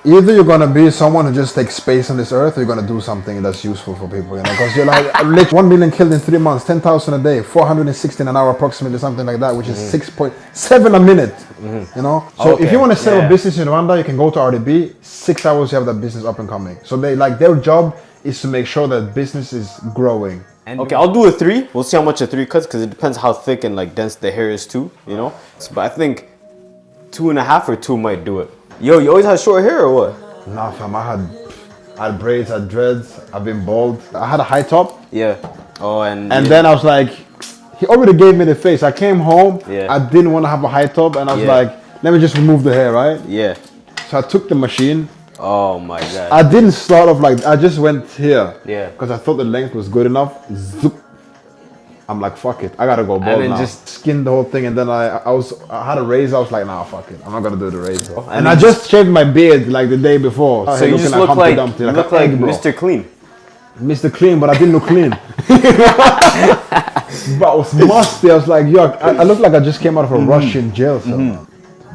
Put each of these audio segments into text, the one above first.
Either you're gonna be someone who just takes space on this earth, or you're gonna do something that's useful for people, you know? Because you're like, 1 million killed in 3 months, 10,000 a day, 416 an hour approximately, something like that, which is 6.7 a minute, you know? So if you want to set up a business in Rwanda, you can go to RDB, 6 hours you have that business up and coming. So they like, their job is to make sure that business is growing. Okay, I'll do a 3. We'll see how much a 3 cuts, because it depends how thick and like dense the hair is too, you know? But I think 2.5 or 2 might do it. Yo, you always had short hair or what? Nah, fam, I had braids, I had dreads, I've been bald. I had a high top. Yeah. Oh, and then I was like, he already gave me the face. I came home, Yeah. I didn't want to have a high top, and I was like, let me just remove the hair, right? Yeah. So I took the machine. Oh my God. I didn't start off like, I just went here. Yeah. Because I thought the length was good enough. Zoop. I'm like, fuck it, I gotta go bald And then now. just skinned the whole thing, and then I had a razor. I was like, nah, fuck it, I'm not gonna do the razor. Oh, and I just shaved my beard like the day before. So you just look like, Dumpty, you look like egg, Mr. Clean. Mr. Clean, but I didn't look clean. But I was musty. I was like, yo, I look like I just came out of a Russian jail cell.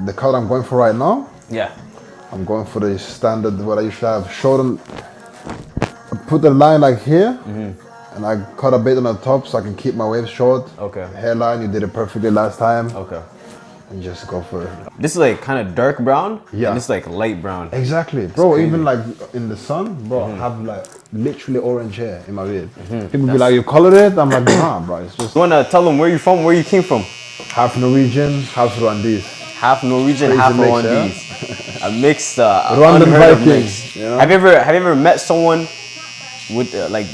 The color I'm going for right now, Yeah. I'm going for the standard, what I usually have. Short, I put the line like here, and I cut a bit on the top so I can keep my waves short. Okay. Hairline, you did it perfectly last time. Okay. And just go for it. This is like kind of dark brown. Yeah. And this is like light brown. Exactly. Bro, even like in the sun, bro, I have like literally orange hair in my beard. People be like, you colored it? I'm like, nah, bro, it's just You wanna tell them where you're from, where you came from? half Norwegian, half Rwandese. Half Norwegian, Crazy half mix, Rwandese. A mixed, Rwandan unheard of Vikings, mix. you know? Have you ever met someone with like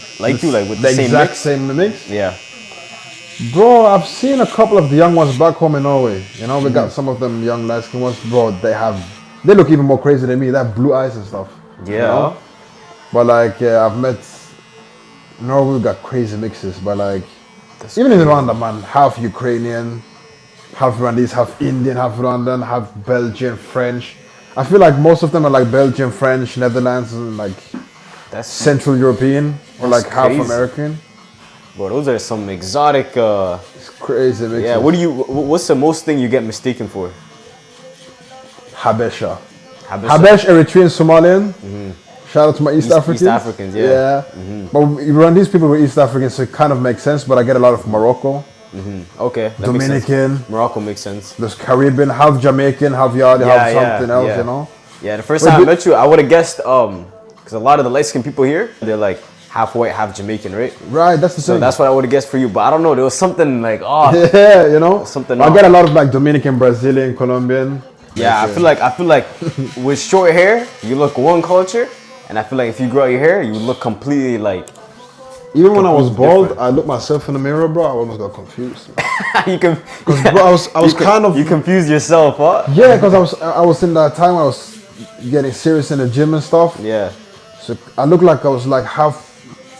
you, like with the same exact mix? same mix? Yeah. Bro, I've seen a couple of the young ones back home in Norway. You know, we got some of them young light skin ones. Bro, they look even more crazy than me. They have blue eyes and stuff. Yeah. You know? But like, I've met Norway, we got crazy mixes. But like, even in Rwanda, man, half Ukrainian, half Rwandese, half Indian, half Rwandan, half Belgian, French. I feel like most of them are like Belgian, French, Netherlands, and like Central European, or like half crazy. American. Bro, those are some exotic. It's crazy mixes. Yeah. What's the most thing you get mistaken for? Habesha. Habesh, Eritrean, Somalian. Shout out to my East Africans. East Africans, yeah. But Rwandese people were East Africans, so it kind of makes sense. But I get a lot of Morocco, Okay. That makes Dominican, sense. Morocco makes sense. there's Caribbean, half Jamaican, half Yardie, half something else, you know? Yeah, the first time I met you, I would have guessed, because a lot of the light-skinned people here, they're like half white, half Jamaican, right? Right, that's the So thing. that's what I would have guessed for you, but I don't know, there was something like, Yeah, you know? something I off. get a lot of like Dominican, Brazilian, Colombian. Yeah, I feel like with short hair, you look one culture, and I feel like if you grow out your hair, you look completely like. Even when I was bald, I looked myself in the mirror, bro. I almost got confused. you can. Bro, I was kind of. You confused yourself, huh? Yeah, because I was in that time I was getting serious in the gym and stuff. Yeah. So I looked like I was like half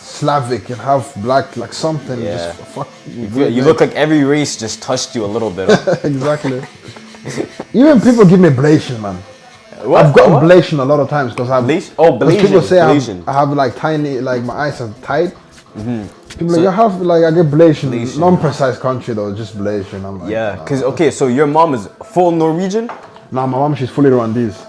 Slavic and half black, like something. Yeah. Just fuck. You look like every race just touched you a little bit. Exactly. Even people give me ablation, man. What? I've got What? ablation a lot of times because I've. Bleach? Oh, because people say Blasian. I have like tiny, like my eyes are tight. People like, you have like I get blation. Non-precise country though, just blation. I'm like, Yeah, nah. because, okay, so your mom is full Norwegian? Nah, my mom, she's fully Rwandese.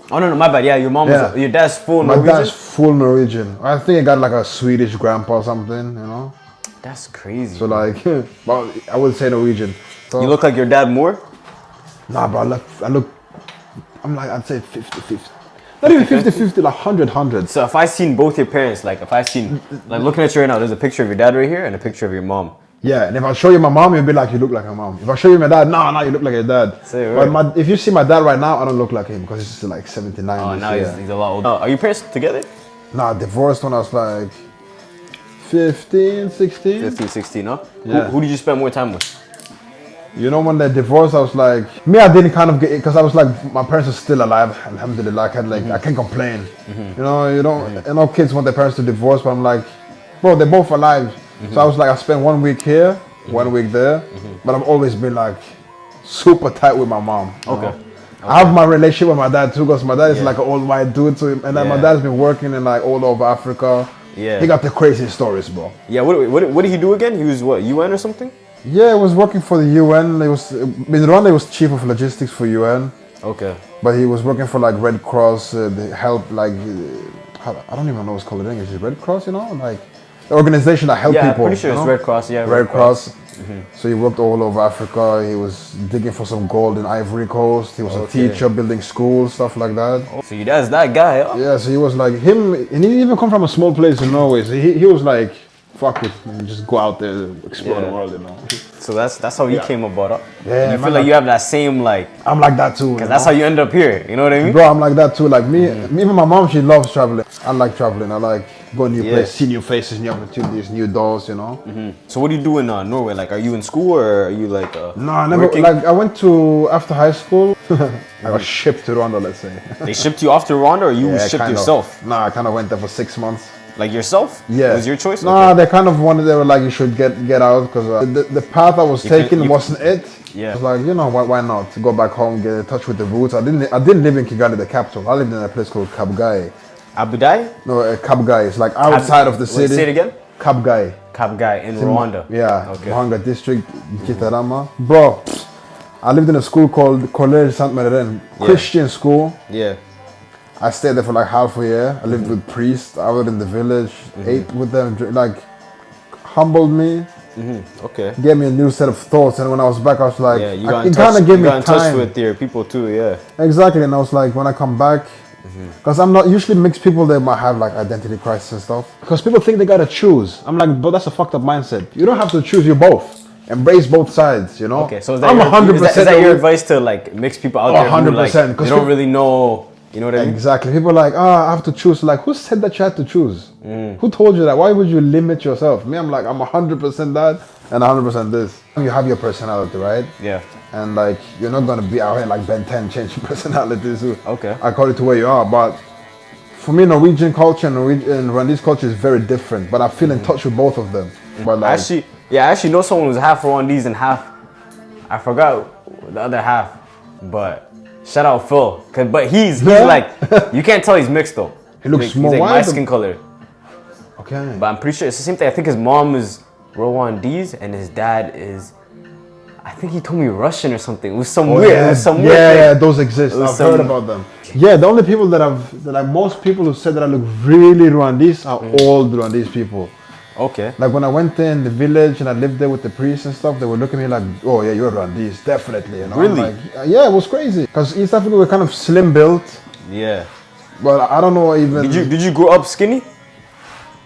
Oh, no, my bad. Yeah, your mom Yeah. is, your dad's full My Norwegian? dad's full Norwegian. I think I got like a Swedish grandpa or something, you know? That's crazy. So like, well, I would say Norwegian. So, You look like your dad more? nah, bro, I'm like, I'd say 50-50. Not even 50-50, like 100-100. So if I seen both your parents, like if I seen, like looking at you right now, there's a picture of your dad right here and a picture of your mom. Yeah, and if I show you my mom, you'll be like, you look like my mom. If I show you my dad, no, you look like your dad. Say But right. if you see my dad right now, I don't look like him because he's like 79. Oh, this now year. he's a lot older. Are your parents together? Nah, divorced when I was like 15, 16. 15, 16, huh? Yeah. Who did you spend more time with? You know, when they divorced, I was like, I didn't kind of get it because I was like, my parents are still alive. Alhamdulillah, I can't complain. You know, you know, kids want their parents to divorce, but I'm like, bro, they're both alive. So I was like, I spent 1 week here, 1 week there, but I've always been like super tight with my mom. you know? I have my relationship with my dad too, because my dad is like an old white dude, so and then my dad's been working in like all over Africa. Yeah. He got the crazy stories, bro. Yeah, what did he do again? He was what, UN or something? Yeah, he was working for the UN. In Rwanda, he was chief of logistics for UN. Okay. But he was working for like Red Cross, the help like I don't even know what's called in English. Is Red Cross, you know, like the organization that help Yeah, people. I'm pretty sure it's you know? Red Cross. Yeah, Red Cross. So he worked all over Africa. He was digging for some gold in Ivory Coast. He was a teacher, building schools, stuff like that. Oh, so that's that guy. Huh? Yeah, so he was like him, and he even come from a small place in Norway. So he was like, fuck it, and just go out there, explore the world, you know. So that's how he came about. Huh? Yeah, you feel like you have that same like. I'm like that too. Because that's how you end up here. You know what I mean? Bro, I'm like that too. Like me, even my mom, she loves traveling. I like traveling. I like going new places, see new faces, new opportunities, new doors, you know. So what do you do in Norway? Like, are you in school or are you like? No, I never. working? Like I went to after high school. I got shipped to Rwanda, let's say. They shipped you off to Rwanda, or you shipped kind of. yourself? Nah, I kind of went there for 6 months. Like yourself? Yeah. It was your choice? Nah, they kind of wanted. They were like, you should get out because the path I was taking wasn't it. Yeah. I was like, you know, why not go back home, get in touch with the roots. I didn't live in Kigali, the capital. I lived in a place called Kabgai. Abudai? No, Kabgai. It's like outside of the city. Say it again? Kabgai. Kabgai in Rwanda. Yeah. Okay. Muhanga district, Gitarama. Bro, I lived in a school called Collège Saint-Médardin, Christian school. Yeah. I stayed there for like half a year. I lived with priests. I was in the village, ate with them, like humbled me. Okay. Gave me a new set of thoughts, and when I was back, I was like, Yeah, you it kind of gave me got in touch time. with your people too, yeah. Exactly, and I was like, when I come back, because I'm not usually mixed people, they might have like identity crisis and stuff. Because people think they gotta choose. I'm like, but that's a fucked up mindset. You don't have to choose. You both embrace both sides. You know. Okay, so is that I'm your, 100%. is that your advice to like mixed people out there? 100%, Like, they don't really know. You know what I mean? Exactly. People are like, I have to choose. Like, who said that you had to choose? Who told you that? Why would you limit yourself? Me, I'm like, I'm 100% that and 100% this. You have your personality, right? Yeah. And like, you're not gonna be out here like Ben 10 changing personalities. Okay. According to where you are, but for me, Norwegian culture and Rwandese culture is very different. But I feel in touch with both of them. But like, I actually know someone who's half Rwandese and half. I forgot the other half, but. Shout out Phil, but he's like, you can't tell he's mixed though. He looks more like white. my skin color. Okay. But I'm pretty sure it's the same thing. I think his mom is Rwandese and his dad is, I think he told me Russian or something. It was some weird. Yeah. It was some yeah, weird those exist. I've some- heard about them. Yeah, the only people most people who said that I look really Rwandese are old Rwandese people. Okay. Like when I went there in the village and I lived there with the priests and stuff, they were looking at me like, oh yeah, you're Rwandese, definitely. You know? Really? Like, yeah, it was crazy. Because East Africa were kind of slim built. Yeah. But I don't know even. Did you grow up skinny?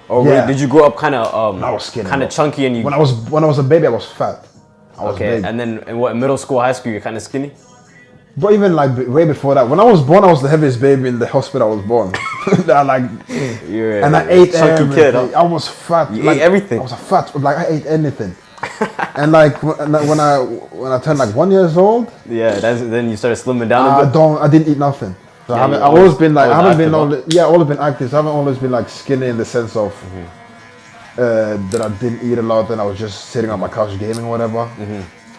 Or did you grow up kind of I was skinny. kind of chunky and you? When I was a baby, I was fat. I was big. And then in what, middle school, high school, you're kind of skinny? But even like way before that, when I was born, I was the heaviest baby in the hospital I was born. And I ate chunky everything. kid, huh? I was fat. You ate everything. I was a fat. Like I ate anything. And like when I turned like 1 year old, Yeah, then you started slimming down a bit. I didn't eat nothing. So Yeah, I've always been like, always I haven't active, been always been active. So I haven't always been like skinny in the sense of that I didn't eat a lot and I was just sitting on my couch gaming or whatever.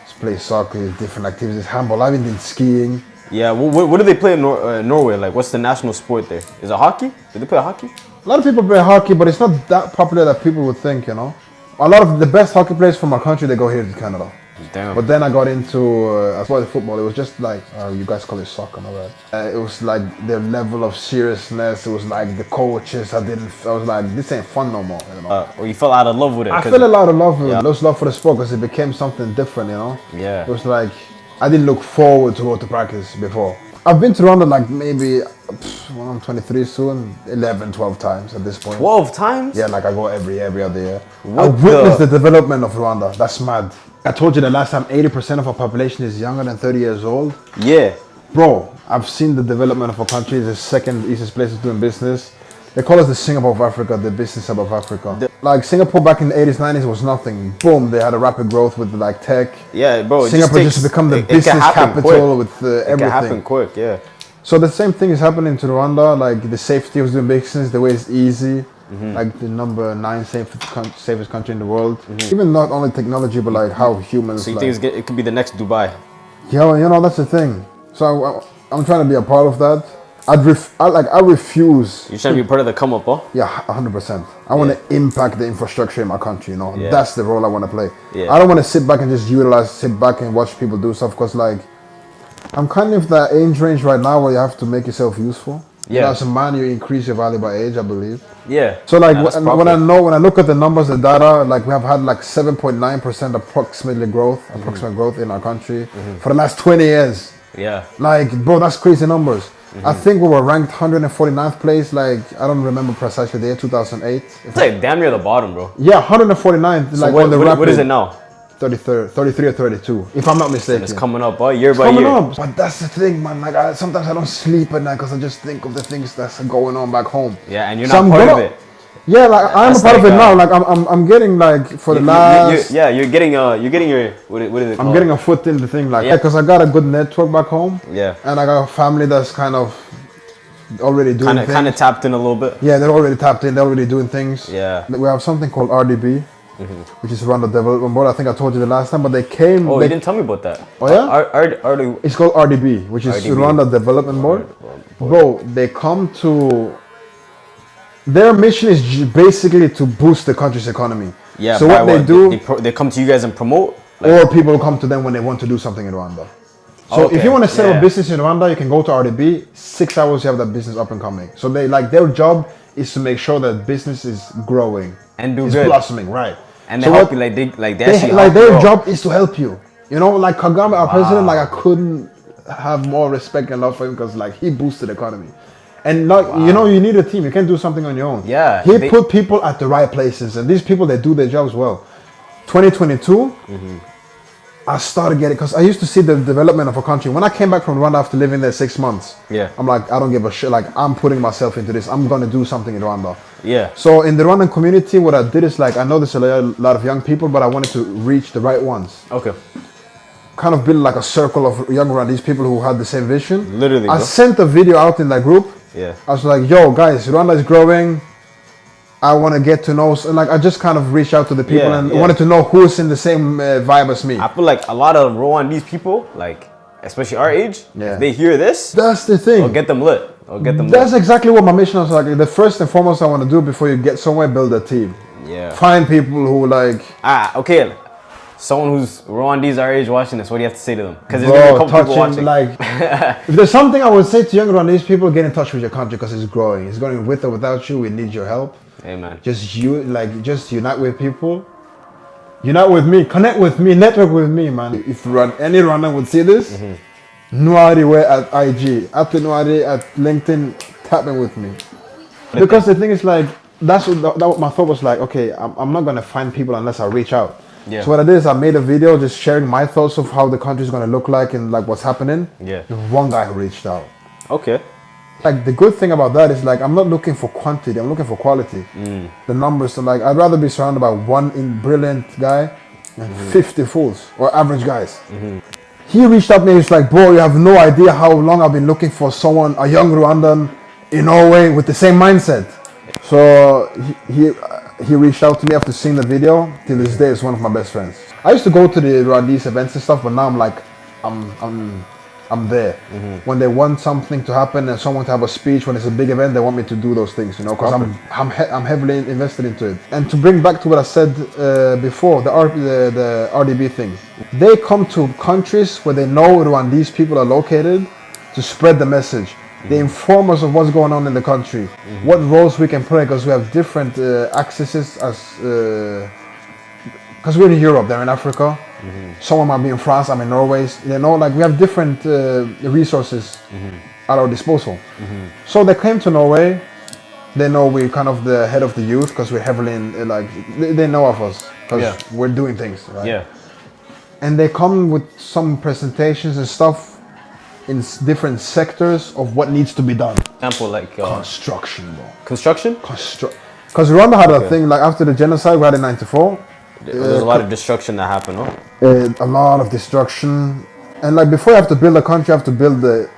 Just play soccer, different activities, handball. I've been skiing. Yeah, what do they play in Norway? Like, what's the national sport there? Is it hockey? Do they play hockey? A lot of people play hockey, but it's not that popular that people would think, you know. A lot of the best hockey players from our country, they go here to Canada. Damn. But then I got into, as well as football, it was just like, you guys call it soccer, no right? It was like their level of seriousness, it was like the coaches, I was like, this ain't fun no more, you know. Or you fell out of love with it? I fell a lot of love with it, lost love for the sport because it became something different, you know. Yeah. It was like, I didn't look forward to go to practice before. I've been to Rwanda like maybe, when I'm 23 soon, 11, 12 times at this point. 12 times? Yeah, like I go every other year. What I witnessed the development of Rwanda. That's mad. I told you the last time 80% of our population is younger than 30 years old. Yeah. Bro, I've seen the development of our country. It's the second easiest place doing business. They call us the Singapore of Africa, the business hub of Africa. Like Singapore back in the 80s, 90s was nothing. Boom, they had a rapid growth with like tech. Yeah, bro. Singapore just become the business capital with everything. It can happen quick, yeah. So the same thing is happening to Rwanda. Like the safety of doing business, the way it's easy. Like the number 9 safest country in the world. Even not only technology, but like how humans. So you like, think it could be the next Dubai? Yeah, you know that's the thing. So I'm trying to be a part of that. I refuse. You're trying to be part of the come up, huh? Yeah, 100%. I want to impact the infrastructure in my country. You know, Yeah. that's the role I want to play. Yeah. I don't want to sit back and just sit back and watch people do stuff because like I'm kind of the age range right now where you have to make yourself useful. Yeah. You know, as a man, you increase your value by age, I believe. Yeah. So like Nah, that's when I look at the numbers, the data, like we have had like 7.9% approximate growth in our country for the last 20 years. Yeah. Like, bro, that's crazy numbers. I think we were ranked 149th place. Like, I don't remember precisely the year, 2008. It's like damn near the bottom, bro. Yeah, 149th. So like what is it now? 33 or 32, if I'm not mistaken. It's coming up, year by coming year. up. But that's the thing, man. Like, sometimes I don't sleep at night because I just think of the things that's going on back home. Yeah, and you're not part of it. Yeah, like I'm a part of it now. Like I'm getting like for the last. You're getting your what is it called? I'm getting a foot in the thing, like because I got a good network back home. Yeah. And I got a family that's kind of already doing things. Kind of tapped in a little bit. Yeah, they're already tapped in. They're already doing things. Yeah. We have something called RDB, which is Rwanda Development Board. I think I told you the last time, but they came. Oh, you didn't tell me about that. Oh yeah. It's called RDB, which is Rwanda Development Board. Bro, they come to. Their mission is basically to boost the country's economy. Yeah. So what they do, they come to you guys and promote, or people come to them when they want to do something in Rwanda. So if you want to set up a business in Rwanda, you can go to RDB. 6 hours, you have that business up and coming. So they their job is to make sure that business is growing and do it's good, blossoming, right? And they help you their job is to help you. You know, like Kagame, our president, like I couldn't have more respect and love for him because like he boosted the economy. And you know, you need a team. You can't do something on your own. Yeah. He put people at the right places, and these people, they do their jobs well. 2022, I started getting, because I used to see the development of a country. When I came back from Rwanda after living there 6 months, I'm like, I don't give a shit. Like, I'm putting myself into this. I'm gonna do something in Rwanda. Yeah. So in the Rwandan community, what I did is like, I know there's a lot of young people, but I wanted to reach the right ones. Okay. Kind of build like a circle of young Rwandese people who had the same vision. Literally. I sent a video out in that group. Yeah. I was like, yo, guys, Rwanda is growing. I want to get to know. So, like, I just kind of reached out to the people and wanted to know who's in the same vibe as me. I feel like a lot of Rwandese people, like, especially our age, if they hear this, that's the thing. I'll get them lit. That's exactly what my mission is. Like, the first and foremost I want to do before you get somewhere, build a team. Yeah. Find people who like. Okay. Someone who's Rwandese our age watching this, what do you have to say to them? Because there's gonna be a couple people watching. Like, if there's something I would say to young Rwandese people, get in touch with your country because it's growing. It's growing with or without you. We need your help. Amen. Just unite with people. Unite with me. Connect with me. Network with me, man. If any Rwandan would see this, Ntwali at IG, at Ntwali at LinkedIn, tap in with me. Because the thing is like, that's what my thought was like. Okay, I'm not gonna find people unless I reach out. Yeah. So what I did is I made a video just sharing my thoughts of how the country is going to look like and like what's happening. Yeah. There's one guy who reached out. Okay. Like the good thing about that is like I'm not looking for quantity, I'm looking for quality. The numbers are like I'd rather be surrounded by one brilliant guy than 50 fools or average guys. He reached out to me, he's like, bro, you have no idea how long I've been looking for someone, a young Rwandan in Norway with the same mindset. So he reached out to me after seeing the video. Till this day, is one of my best friends. I used to go to the Rwandese events and stuff, but now I'm like, I'm there. When they want something to happen and someone to have a speech, when it's a big event, they want me to do those things, you know, because I'm heavily invested into it. And to bring back to what I said before, the RDB thing, they come to countries where they know Rwandese people are located to spread the message. They inform us of what's going on in the country, what roles we can play, because we have different accesses as, because we're in Europe, they're in Africa. Someone might be in France, I'm in Norway. You know, like we have different resources at our disposal. So they came to Norway. They know we're kind of the head of the youth because we're heavily in, like, they know of us because we're doing things, right? Yeah. And they come with some presentations and stuff in different sectors of what needs to be done. Example, like construction, bro. Construction? Because Rwanda had a thing, like after the genocide we had in '94. There's a lot of destruction that happened, no? A lot of destruction. And like before you have to build a country, you have to build the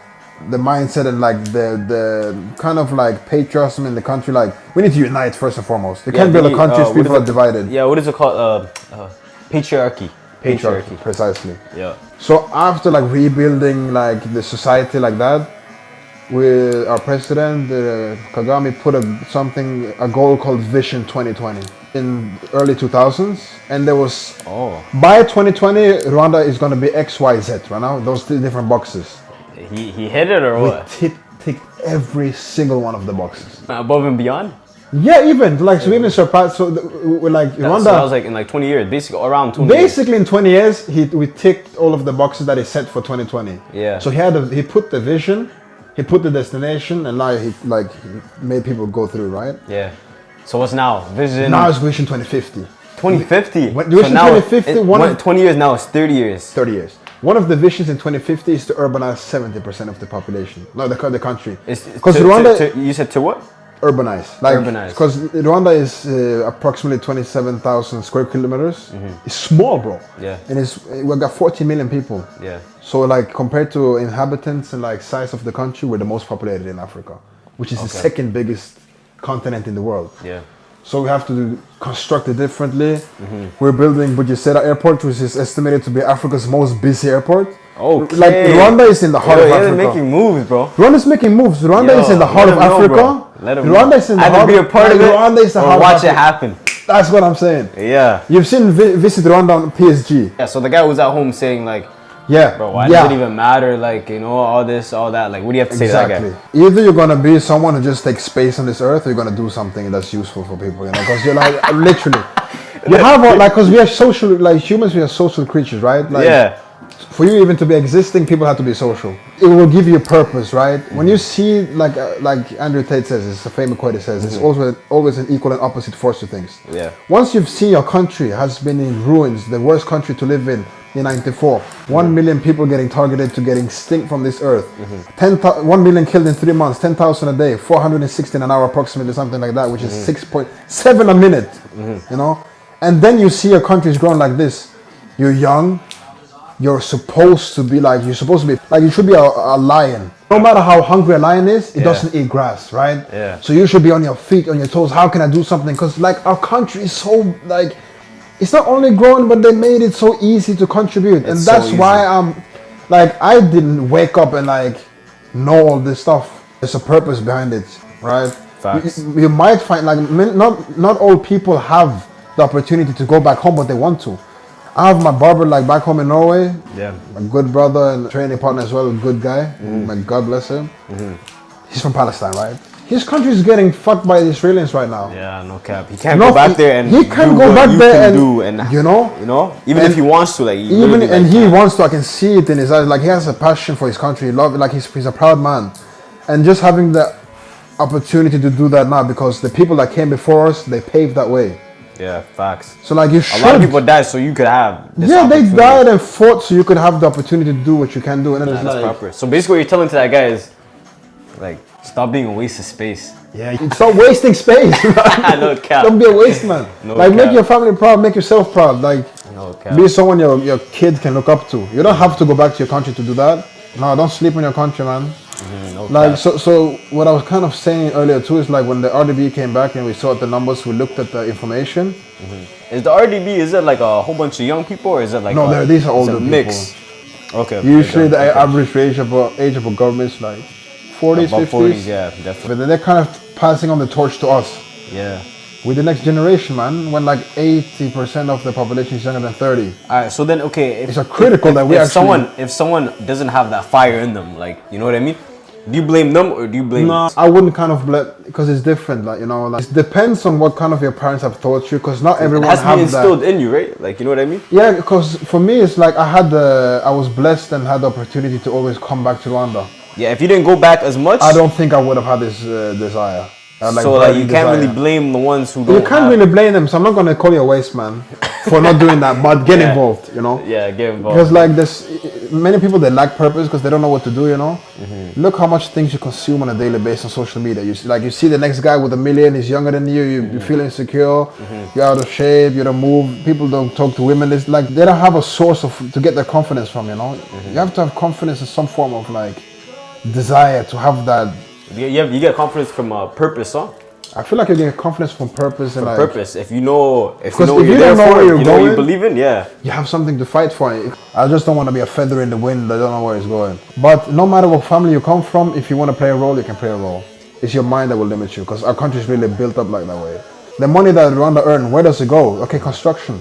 mindset and like the kind of like patriotism in the country. Like we need to unite first and foremost. You can't build a country if people are divided. Yeah, what is it called? Patriarchy. Patriarchy, precisely. Yeah. So after like rebuilding like the society like that, with our president Kagame put a goal called Vision 2020 in early 2000s, and there was by 2020 Rwanda is going to be XYZ right now, those three different boxes. He hit it or what? Ticked every single one of the boxes. Above and beyond? Yeah, even like so we even surpassed. So we're like Rwanda. So that was like in like 20 years, basically around 20 Basically in 20 years, we ticked all of the boxes that he set for 2020. Yeah. So he put the vision, he put the destination, and now he made people go through, right? Yeah. So what's now? Vision. Now it's Vision 2050. 2050. Vision 2050. 20 years now is 30 years. 30 years. One of the visions in 2050 is to urbanize 70% of the population. No, the country. Because Rwanda. You said to what? Urbanize. Urbanize. Because Rwanda is approximately 27,000 square kilometers. It's small, bro. Yeah. And we've got 40 million people. Yeah. So like compared to inhabitants and like size of the country, we're the most populated in Africa, which is the second biggest continent in the world. Yeah. So we have to construct it differently. We're building Bugesera Airport, which is estimated to be Africa's most busy airport. Okay. Like Rwanda is in the heart of Africa. They're making moves, bro. Rwanda is making moves. Rwanda is in the heart of Africa. Rwanda is in the heart. Either be a part of it Rwanda is the or heart watch of it Africa. happen. That's what I'm saying. Yeah. You've seen Visit Rwanda on PSG. Yeah. So the guy was at home saying like, yeah, bro, why does it even matter? Like, you know, all this, all that. Like, what do you have to say to that guy? Either you're gonna be someone who just takes space on this earth, or you're gonna do something that's useful for people. You know, because you're like literally, you have like, because we are social, like humans, we are social creatures, right? Like, yeah. For you even to be existing, people have to be social. It will give you a purpose, right? When you see, like Andrew Tate says, it's a famous quote. He says, "It's always an equal and opposite force to things." Yeah. Once you've seen your country has been in ruins, the worst country to live in '94, 1 million people getting targeted to getting extinct from this earth, 1 million killed in 3 months, 10,000 a day, 416 an hour approximately, something like that, which is 6.7 a minute, you know? And then you see your country's grown like this. You're young. You're supposed to be like, you should be a lion. No matter how hungry a lion is, it doesn't eat grass, right? Yeah. So you should be on your feet, on your toes. How can I do something? Because like our country is so like, it's not only growing, but they made it so easy to contribute. And that's why I'm like, I didn't wake up and like know all this stuff. There's a purpose behind it, right? Facts. You might find like, not all people have the opportunity to go back home, but they want to. I have my barber like back home in Norway. Yeah. My good brother and training partner as well, a good guy. My God bless him. He's from Palestine, right? His country is getting fucked by the Israelis right now. Yeah, no cap. He can't go back there and he can't go back there and you know, even if he wants to, like even and he wants to. I can see it in his eyes. Like he has a passion for his country. He loves it. Like he's a proud man, and just having the opportunity to do that now because the people that came before us, they paved that way. Yeah, facts. So like you should. A lot of people died so you could have this they died and fought so you could have the opportunity to do what you can do. And that's like, proper. So basically what you're telling to that guy is like, stop being a waste of space. Yeah, stop wasting space. No cap. Don't be a waste man. No like cap. Make your family proud, make yourself proud. Like no cap. Be someone your kid can look up to. You don't have to go back to your country to do that. No, don't sleep in your country, man. No like cap. So what I was kind of saying earlier too is like when the RDB came back and we saw the numbers, we looked at the information. Is the RDB, is it like a whole bunch of young people or is it like these are older mix? People. Okay. Usually the average age of a government is like 40s, 50s. 40s, yeah, definitely. But then they're kind of passing on the torch to us. Yeah. With the next generation, man, when like 80% of the population is younger than 30. Alright, so then it's a critical that we if someone doesn't have that fire in them, like, you know what I mean? Do you blame them or do you blame? No, I wouldn't kind of blame because it's different. Like it depends on what kind of your parents have taught you. Because not everyone has that. It has to be instilled in you, right? Like, you know what I mean? Yeah, because for me, it's like I was blessed and had the opportunity to always come back to Rwanda. Yeah, if you didn't go back as much, I don't think I would have had this desire. You can't really blame the ones who don't. You can't really blame them. So I'm not gonna call you a waste man for not doing that, but get involved. You know. Yeah, get involved. Because like there's many people that lack purpose because they don't know what to do. You know. Look how much things you consume on a daily basis on social media. You see the next guy with $1 million. He's younger than you. You feel insecure. You're out of shape. You don't move. People don't talk to women. It's like they don't have a source to get their confidence from. You know. You have to have confidence in some form of like desire to have that. You get confidence from purpose, huh? I feel like you get confidence from purpose and purpose. If you know what you believe in, you have something to fight for. I just don't want to be a feather in the wind. I don't know where it's going. But no matter what family you come from, if you want to play a role, you can play a role. It's your mind that will limit you because our country is really built up like that way. The money that Rwanda earn, where does it go? Okay, construction.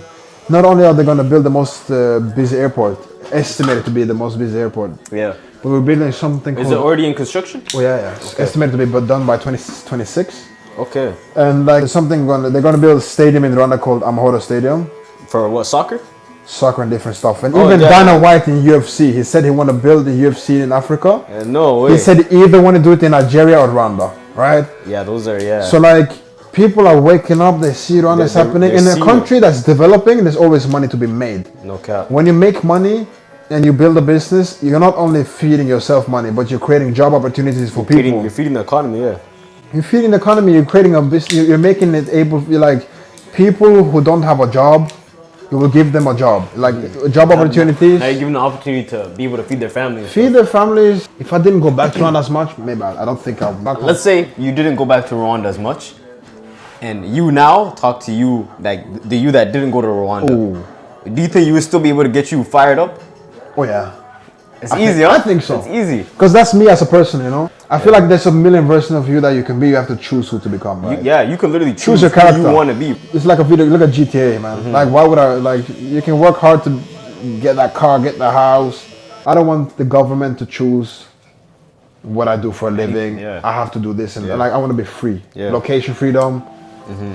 Not only are they going to build the most busy airport, estimated to be the most busy airport. Yeah. We were building something Is called... it already in construction? Oh yeah. It's estimated to be done by 2026. Okay. And like they're gonna build a stadium in Rwanda called Amahoro Stadium. For what, soccer? Soccer and different stuff. And even Dana White in UFC, he said he want to build the UFC in Africa. No way. He said he either want to do it in Nigeria or Rwanda, right? Yeah, those are, So like, people are waking up, they see Rwanda is happening. In a country that's developing, there's always money to be made. No cap. When you make money and you build a business, you're not only feeding yourself money, but you're creating job opportunities for people. You're feeding the economy, yeah. You're feeding the economy, you're creating a business, you're making it able, like, people who don't have a job, you will give them a job, like job opportunities. Now you're giving them the opportunity to be able to feed their families. Feed their families. If I didn't go back to Rwanda as much, maybe I don't think I'll back. Let's say you didn't go back to Rwanda as much, and you now talk to you, like the you that didn't go to Rwanda. Ooh. Do you think you would still be able to get you fired up? Oh yeah. It's easy, huh? I think so. It's easy. Because that's me as a person, you know. I feel like there's a million versions of you that you can be. You have to choose who to become, right? You can literally choose your character. who you want to be. It's like a video. Look at GTA, man. Like, why would I? Like, you can work hard to get that car, get the house. I don't want the government to choose what I do for a living. Yeah. I have to do this, and like, I want to be free. Yeah. Location freedom,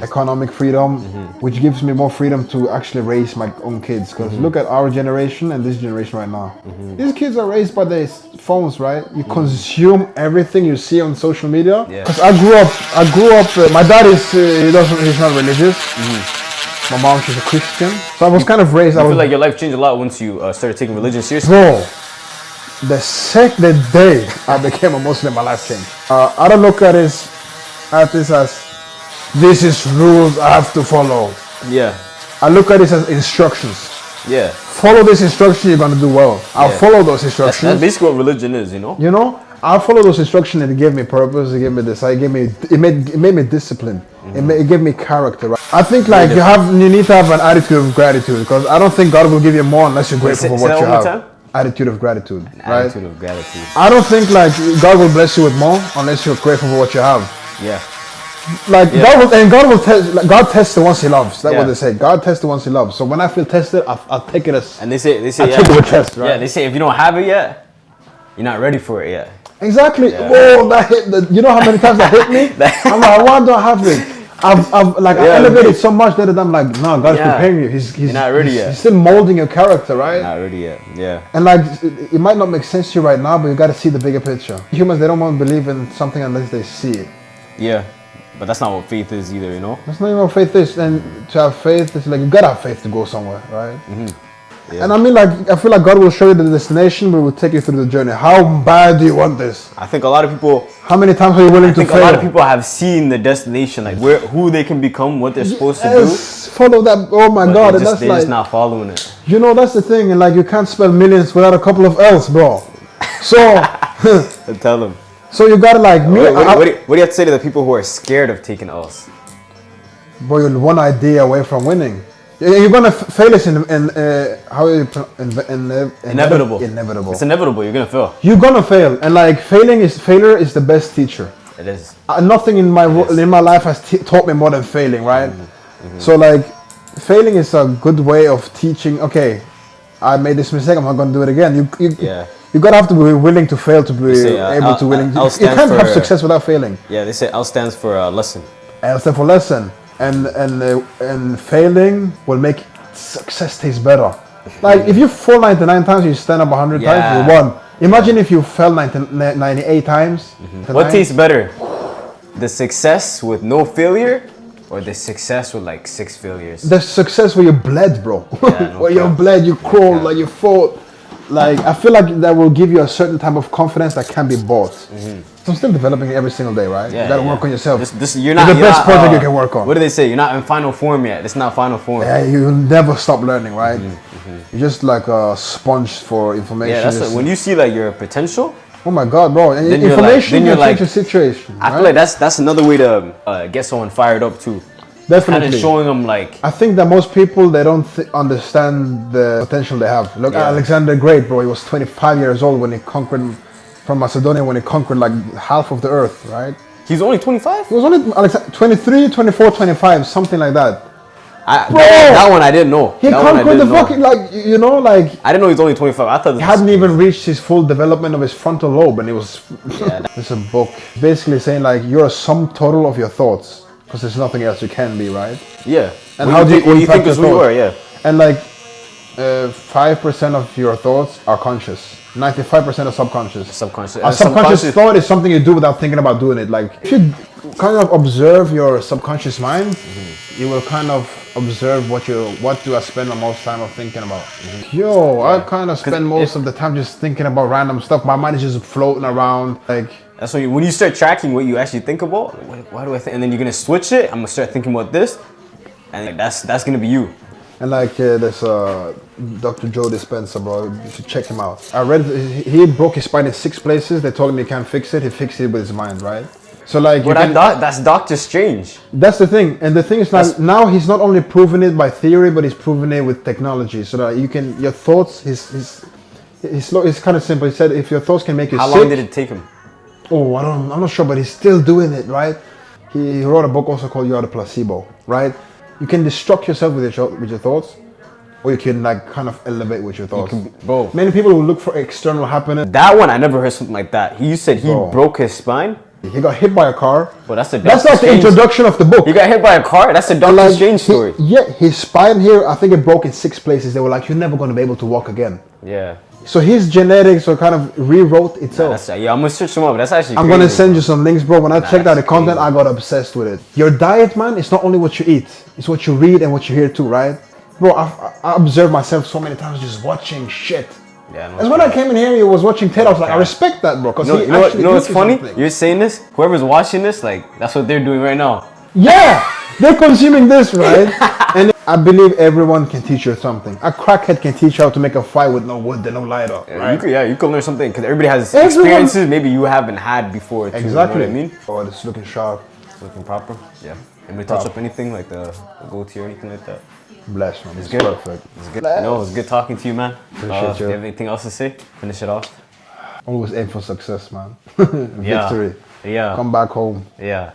economic freedom, which gives me more freedom to actually raise my own kids. Because look at our generation and this generation right now. These kids are raised by their phones, right? You consume everything you see on social media. Because I grew up. My dad he's not religious. My mom, she's a Christian. So I was kind of raised. I feel like your life changed a lot once you started taking religion seriously. Bro, the day I became a Muslim, my life changed. I don't look at this as this is rules I have to follow. Yeah. I look at this as instructions. Yeah. Follow this instruction, you're gonna do well. I'll follow those instructions. That's basically what religion is, you know? You know, I'll follow those instructions, and it gave me purpose, it gave me this, it made me discipline. It gave me character, right? I think like you need to have an attitude of gratitude, because I don't think God will give you more unless you're grateful for what you have. Attitude of gratitude, right? Attitude of gratitude. I don't think like God will bless you with more unless you're grateful for what you have. Yeah. Like God tests the ones He loves. That's what they say. God tests the ones He loves. So when I feel tested, I'll take it as. And they say I take it with test, right? Yeah, they say if you don't have it yet, you're not ready for it yet. Exactly. Yeah. Whoa, that hit. You know how many times that hit me? I'm like, why don't I have it? I elevated so much that I'm like, no, God's preparing you. He's not ready yet. He's still molding your character, right? Not ready yet. Yeah. And like, it might not make sense to you right now, but you got to see the bigger picture. Humans, they don't want to believe in something unless they see it. Yeah. But that's not what faith is either, you know? That's not even what faith is. And to have faith, it's like you gotta have faith to go somewhere, right? Yeah. And I mean, like, I feel like God will show you the destination, but will take you through the journey. How bad do you want this? I think a lot of people... How many times are you willing to fail? A lot of people have seen the destination, like who they can become, what they're supposed to do. Follow that. Oh my God. They're just not following it. You know, that's the thing. And like, you can't spell millions without a couple of L's, bro. So... Tell them. So you gotta like me. What do you have to say to the people who are scared of taking L's? Boy, you're one idea away from winning. You're gonna fail. Is inevitable. Inevitable. It's inevitable. You're gonna fail. You're gonna fail, and like failure is the best teacher. It is. Nothing in my life has taught me more than failing, right? So like, failing is a good way of teaching. Okay, I made this mistake. I'm not gonna do it again. You gotta have to be willing to fail to be able to willing. You can't have success without failing. Yeah, they say L stands for lesson. L stands for lesson, and failing will make success taste better. Like if you fall 99 times, you stand up 100 times, you won. Imagine if you fell 98 times. What tastes better, the success with no failure, or the success with like 6 failures? The success where you bled, bro. Where you bled, you crawled, like you fought. Like, I feel like that will give you a certain type of confidence that can be bought. So I'm still developing it every single day, right? Yeah, you gotta work on yourself. You're not, it's the best project you can work on. What do they say? You're not in final form yet. It's not final form. Yeah, you'll never stop learning, right? You're just like a sponge for information. Yeah, that's when you see like your potential. Oh my God, bro! And information can change your situation. I feel like that's another way to get someone fired up too. Definitely. Kind of showing them like... I think that most people, they don't understand the potential they have. Look, Alexander the Great, bro, he was 25 years old when he conquered, from Macedonia, when he conquered like half of the earth, right? He's only 25? He was only 23, 24, 25, something like that. That one I didn't know. He That one I conquered the didn't know. fucking, like, you know, like, I didn't know he's only 25. I thought he hadn't even reached his full development of his frontal lobe, and it was. Yeah, It's a book basically saying like you're a sum total of your thoughts, because there's nothing else you can be, right? Yeah. And how do you think impact is your who you thoughts? are? Yeah. And like 5% of your thoughts are conscious. 95% are subconscious. Subconscious. A subconscious thought is something you do without thinking about doing it. Like if you kind of observe your subconscious mind, you will kind of observe what do I spend the most time of thinking about. Yo, I kind of spend most of the time just thinking about random stuff. My mind is just floating around. Like that's when you start tracking what you actually think about. Why do I think? And then you're gonna switch it. I'm gonna start thinking about this, and that's gonna be you. and like there's Dr. Joe Dispenza, bro. You should check him out. I read he broke his spine in 6 places. They told him he can't fix it. He fixed it with his mind, right? So like, But that's Doctor Strange. that's the thing, and the thing is like now he's not only proving it by theory, but he's proving it with technology. So that you can your thoughts. It's kind of simple. He said if your thoughts can make you How sick. long did it take him? Oh, I'm not sure, but he's still doing it, right? He wrote a book also called "You Are the Placebo," right? You can destruct yourself with your thoughts, or you can like kind of elevate with your thoughts. Bro, Many people will look for external happiness. that one I never heard something like that. You said he broke his spine. He got hit by a car. Well, that's That's like the introduction of the book. He got hit by a car. That's a Doctor Strange story. His spine here, I think it broke in 6 places. They were like, "You're never going to be able to walk again." Yeah. So his genetics are kind of rewrote itself. Yeah, I'm gonna search them up. That's actually. I'm crazy, gonna send bro. you some links, bro. When I checked out the that's content, I got obsessed with it. Your diet, man, it's not only what you eat; it's what you read and what you hear too, right? Bro, I observed myself so many times just watching shit. Yeah. And when I came in here, he was watching TED. I was like, I respect that, bro. Because You know what's funny? You're saying this. Whoever's watching this, like, that's what they're doing right now. Yeah, they're consuming this, right? And I believe everyone can teach you something. A crackhead can teach you how to make a fire with no wood and no lighter, right? You can learn something because everybody has experiences maybe you haven't had before. Too, Exactly. You know what I mean? Oh, it's looking sharp. It's looking proper. Yeah. Anybody touch up anything like the goatee or anything like that? Bless, man. It's good. perfect. It's good. No, it was good talking to you, man. Appreciate Do you have anything else to say? Finish it off. Always aim for success, man. Victory. Yeah. Come back home. Yeah.